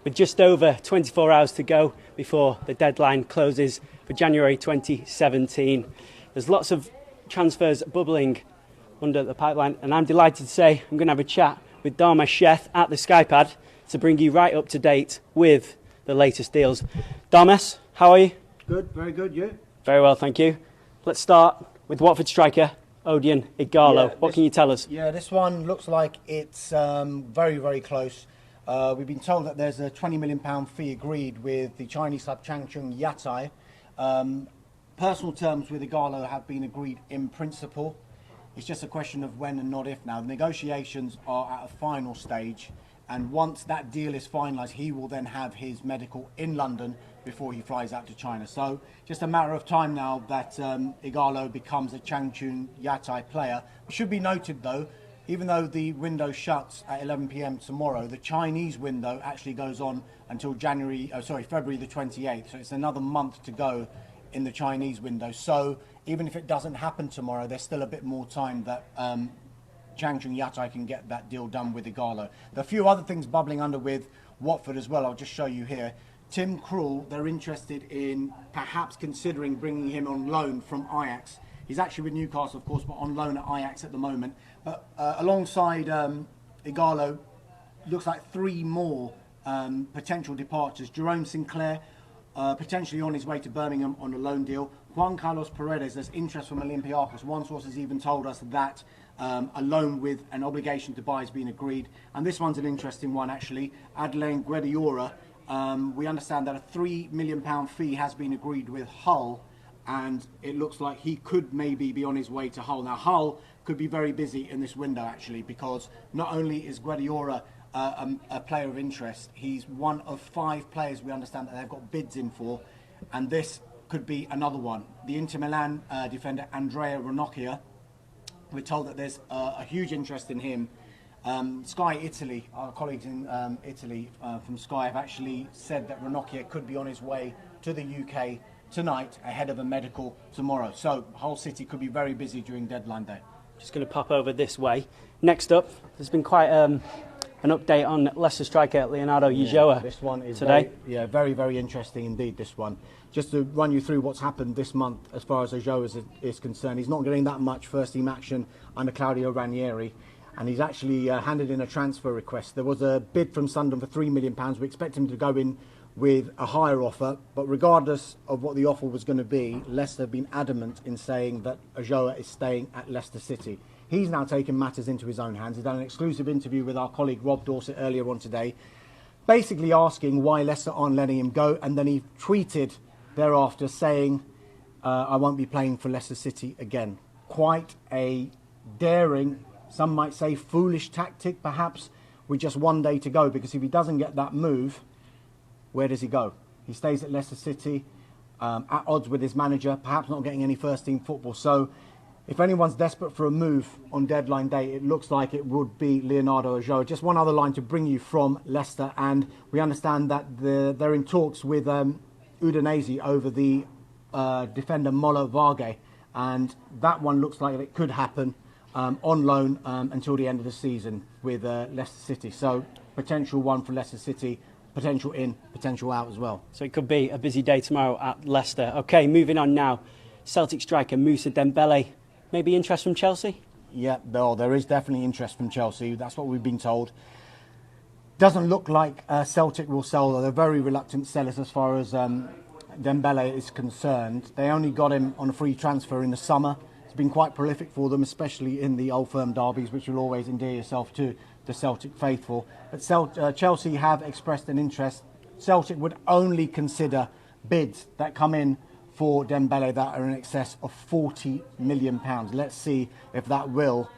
with just over 24 hours to go before the deadline closes for January 2017. There's lots of transfers bubbling under the pipeline, and I'm delighted to say I'm going to have a chat with D Sheth at the Skypad to bring you right up to date with the latest deals. Darmes, how are you? Good, very good, you? Very well, thank you. Let's start with Watford striker Odion Ighalo. What can you tell us? Yeah, this one looks like it's very, very close. We've been told that there's a £20 million fee agreed with the Chinese club Changchun Yatai. Personal terms with Ighalo have been agreed in principle. It's just a question of when and not if now. The negotiations are at a final stage, and once that deal is finalised, he will then have his medical in London before he flies out to China. So just a matter of time now that Ighalo becomes a Changchun Yatai player. It should be noted though, even though the window shuts at 11 p.m. tomorrow, the Chinese window actually goes on until February the 28th. So it's another month to go in the Chinese window. So even if it doesn't happen tomorrow, there's still a bit more time that Changchun Yatai can get that deal done with Ighalo. There are a few other things bubbling under with Watford as well. I'll just show you here. Tim Krul, they're interested in perhaps considering bringing him on loan from Ajax. He's actually with Newcastle, of course, but on loan at Ajax at the moment. But alongside Ighalo, looks like three more potential departures. Jerome Sinclair, potentially on his way to Birmingham on a loan deal. Juan Carlos Paredes, there's interest from Olympiacos. One source has even told us that a loan with an obligation to buy has been agreed. And this one's an interesting one, actually. Adelaine Guediora. We understand that a £3 million fee has been agreed with Hull, and it looks like he could maybe be on his way to Hull. Now, Hull could be very busy in this window, actually, because not only is Guediora a player of interest, he's one of 5 players we understand that they've got bids in for, and this could be another one. The Inter Milan defender Andrea Ranocchia, we're told that there's a huge interest in him. Sky Italy, our colleagues in Italy from Sky have actually said that Ranocchia could be on his way to the UK tonight ahead of a medical tomorrow. So Hull City could be very busy during deadline day. Just going to pop over this way. Next up, there's been quite an update on Leicester striker Leonardo Ulloa this one is today. Very, very interesting indeed, this one. Just to run you through what's happened this month as far as Ulloa is concerned. He's not getting that much first team action under Claudio Ranieri, and he's actually handed in a transfer request. There was a bid from Sunderland for £3 million. We expect him to go in with a higher offer, but regardless of what the offer was going to be, Leicester have been adamant in saying that Ulloa is staying at Leicester City. He's now taken matters into his own hands. He's done an exclusive interview with our colleague Rob Dorset earlier on today, basically asking why Leicester aren't letting him go, and then he tweeted thereafter saying, I won't be playing for Leicester City again. Quite a daring, some might say foolish tactic perhaps, with just one day to go, because if he doesn't get that move, where does he go? He stays at Leicester City, at odds with his manager, perhaps not getting any first team football. So if anyone's desperate for a move on deadline day, it looks like it would be Leonardo Ulloa. Just one other line to bring you from Leicester, and we understand that they're in talks with Udinese over the defender Mola Vargey, and that one looks like it could happen on loan until the end of the season with Leicester City. So potential one for Leicester City, potential in, potential out as well. So it could be a busy day tomorrow at Leicester. Okay, moving on now. Celtic striker Moussa Dembele. Maybe interest from Chelsea? Yeah, there is definitely interest from Chelsea. That's what we've been told. Doesn't look like Celtic will sell, though. They're very reluctant sellers as far as Dembele is concerned. They only got him on a free transfer in the summer. It's been quite prolific for them, especially in the Old Firm derbies, which will always endear yourself to the Celtic faithful. But Chelsea have expressed an interest. Celtic would only consider bids that come in for Dembele that are in excess of £40 million. Let's see if that will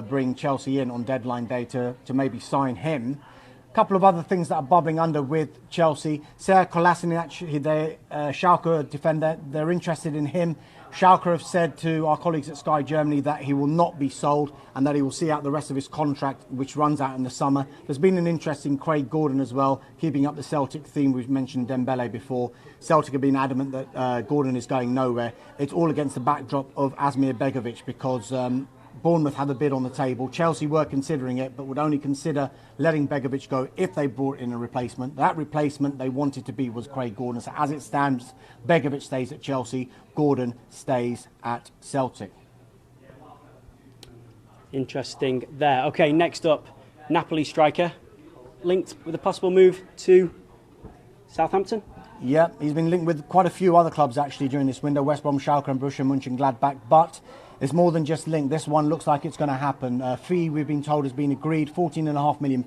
bring Chelsea in on deadline day to maybe sign him. A couple of other things that are bubbling under with Chelsea. Serge Kolasinac, the Schalke defender, they're interested in him. Schalke have said to our colleagues at Sky Germany that he will not be sold and that he will see out the rest of his contract, which runs out in the summer. There's been an interest in Craig Gordon as well, keeping up the Celtic theme. We've mentioned Dembele before. Celtic have been adamant that Gordon is going nowhere. It's all against the backdrop of Asmir Begovic, because Bournemouth have a bid on the table. Chelsea were considering it, but would only consider letting Begovic go if they brought in a replacement. That replacement they wanted to be was Craig Gordon. So as it stands, Begovic stays at Chelsea, Gordon stays at Celtic. Interesting there. Okay, next up, Napoli striker, linked with a possible move to Southampton. Yeah, he's been linked with quite a few other clubs actually during this window, West Brom, Schalke and Borussia Mönchengladbach, but it's more than just linked. This one looks like it's going to happen. Fee, we've been told, has been agreed, £14.5 million.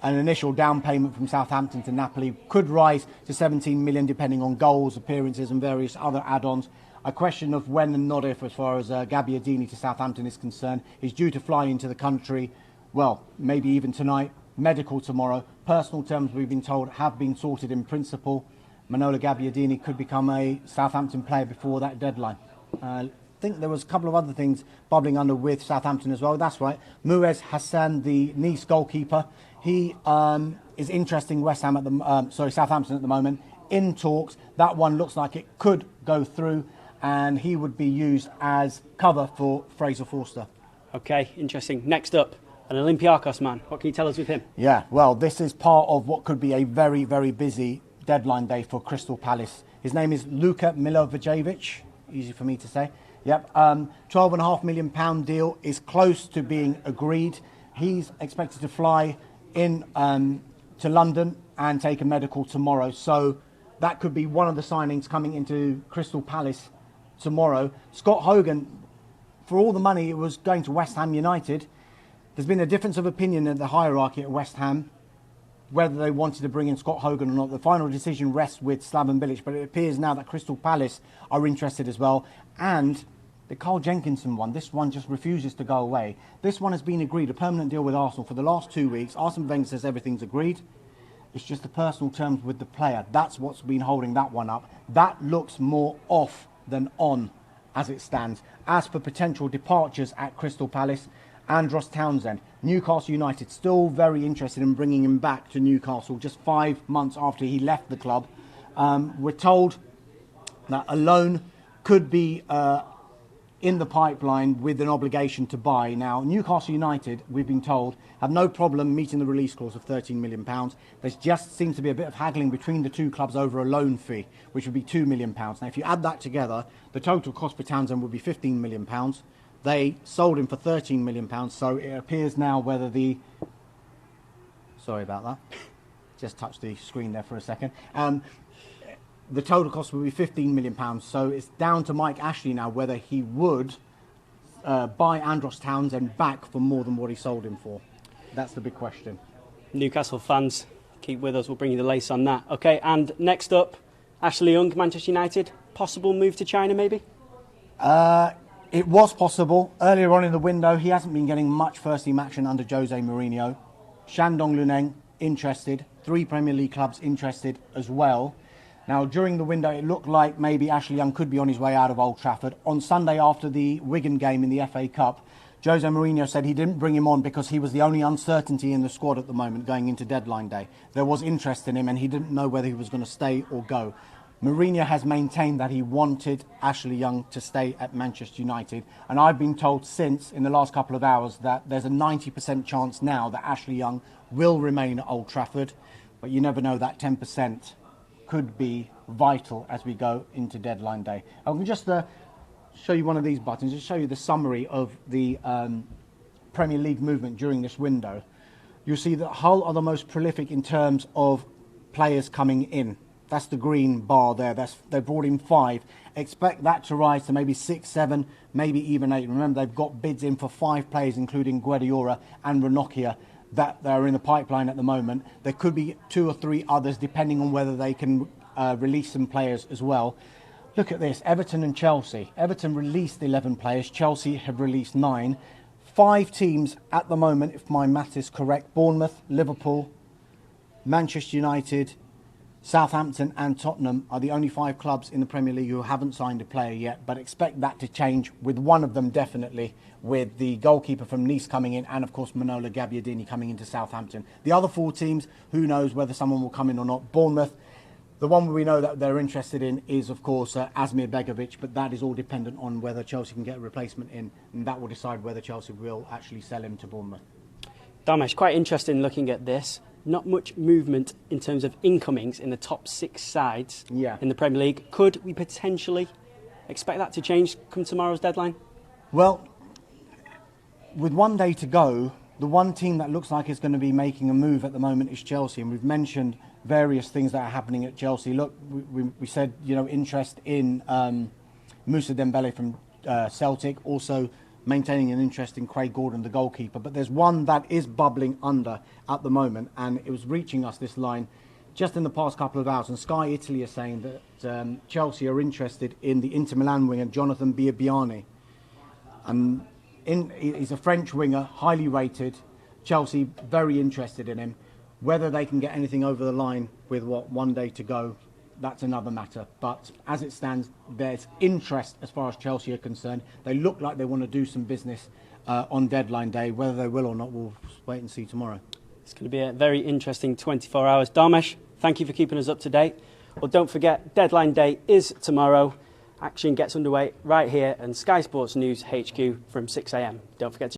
An initial down payment from Southampton to Napoli could rise to 17 million depending on goals, appearances and various other add-ons. A question of when and not if, as far as Gabbiadini to Southampton is concerned. He's due to fly into the country, well, maybe even tonight, medical tomorrow. Personal terms, we've been told, have been sorted in principle. Manola Gabbiadini could become a Southampton player before that deadline. I think there was a couple of other things bubbling under with Southampton as well. That's right. Muez Hassan, the Nice goalkeeper, he is interesting Southampton at the moment. In talks, that one looks like it could go through, and he would be used as cover for Fraser Forster. Okay, interesting. Next up, an Olympiacos man. What can you tell us with him? Yeah, well, this is part of what could be a very, very busy deadline day for Crystal Palace. His name is Luka Milovicevic. Easy for me to say. Yep. £12.5 million deal is close to being agreed. He's expected to fly in to London and take a medical tomorrow. So that could be one of the signings coming into Crystal Palace tomorrow. Scott Hogan, for all the money it was going to West Ham United, there's been a difference of opinion in the hierarchy at West Ham whether they wanted to bring in Scott Hogan or not. The final decision rests with Slaven Bilic, but it appears now that Crystal Palace are interested as well. And the Carl Jenkinson one, this one just refuses to go away. This one has been agreed, a permanent deal with Arsenal for the last 2 weeks. Arsene Wenger says everything's agreed. It's just the personal terms with the player. That's what's been holding that one up. That looks more off than on as it stands. As for potential departures at Crystal Palace, Andros Townsend, Newcastle United, still very interested in bringing him back to Newcastle just 5 months after he left the club. We're told that a loan could be in the pipeline with an obligation to buy. Now, Newcastle United, we've been told, have no problem meeting the release clause of £13 million. There just seems to be a bit of haggling between the two clubs over a loan fee, which would be £2 million. Now, if you add that together, the total cost for Townsend would be £15 million. They sold him for £13 million, so it appears now whether the... Sorry about that. Just touched the screen there for a second. The total cost would be £15 million, so it's down to Mike Ashley now whether he would buy Andros Townsend back for more than what he sold him for. That's the big question. Newcastle fans, keep with us. We'll bring you the lace on that. Okay, and next up, Ashley Young, Manchester United. Possible move to China, maybe? It was possible. Earlier on in the window, he hasn't been getting much first-team action under Jose Mourinho. Shandong Luneng, interested. 3 Premier League clubs interested as well. Now, during the window, it looked like maybe Ashley Young could be on his way out of Old Trafford. On Sunday, after the Wigan game in the FA Cup, Jose Mourinho said he didn't bring him on because he was the only uncertainty in the squad at the moment going into deadline day. There was interest in him and he didn't know whether he was going to stay or go. Mourinho has maintained that he wanted Ashley Young to stay at Manchester United, and I've been told since, in the last couple of hours, that there's a 90% chance now that Ashley Young will remain at Old Trafford, but you never know, that 10% could be vital as we go into deadline day. I can just show you one of these buttons, just show you the summary of the Premier League movement during this window. You'll see that Hull are the most prolific in terms of players coming in. That's the green bar there. They brought in 5. Expect that to rise to maybe 6, 7, maybe even 8. Remember, they've got bids in for 5 players, including Guediora and Ranocchia, that are in the pipeline at the moment. There could be 2 or 3 others, depending on whether they can release some players as well. Look at this, Everton and Chelsea. Everton released 11 players. Chelsea have released 9. 5 teams at the moment, if my math is correct: Bournemouth, Liverpool, Manchester United, Southampton and Tottenham are the only 5 clubs in the Premier League who haven't signed a player yet, but expect that to change with one of them definitely, with the goalkeeper from Nice coming in and of course Manola Gabbiadini coming into Southampton. The other 4 teams, who knows whether someone will come in or not. Bournemouth, The one we know that they're interested in is, of course, Asmir Begovic, but that is all dependent on whether Chelsea can get a replacement in, and that will decide whether Chelsea will actually sell him to Bournemouth. Dharmesh, quite interesting looking at this. Not much movement in terms of incomings in the top 6 sides in the Premier League. Could we potentially expect that to change come tomorrow's deadline? Well, with 1 day to go, the one team that looks like it's going to be making a move at the moment is Chelsea, and we've mentioned various things that are happening at Chelsea. Look, we said, interest in Moussa Dembele from Celtic, also maintaining an interest in Craig Gordon, the goalkeeper. But there's one that is bubbling under at the moment, and it was reaching us, this line, just in the past couple of hours. And Sky Italy are saying that Chelsea are interested in the Inter Milan winger, Jonathan Biabiany. And he's a French winger, highly rated. Chelsea very interested in him. Whether they can get anything over the line with 1 day to go, that's another matter. But as it stands, there's interest as far as Chelsea are concerned. They look like they want to do some business on deadline day. Whether they will or not, we'll wait and see tomorrow. It's going to be a very interesting 24 hours. Dharmesh, thank you for keeping us up to date. Well, don't forget, deadline day is tomorrow. Action gets underway right here on Sky Sports News HQ from 6 a.m. Don't forget to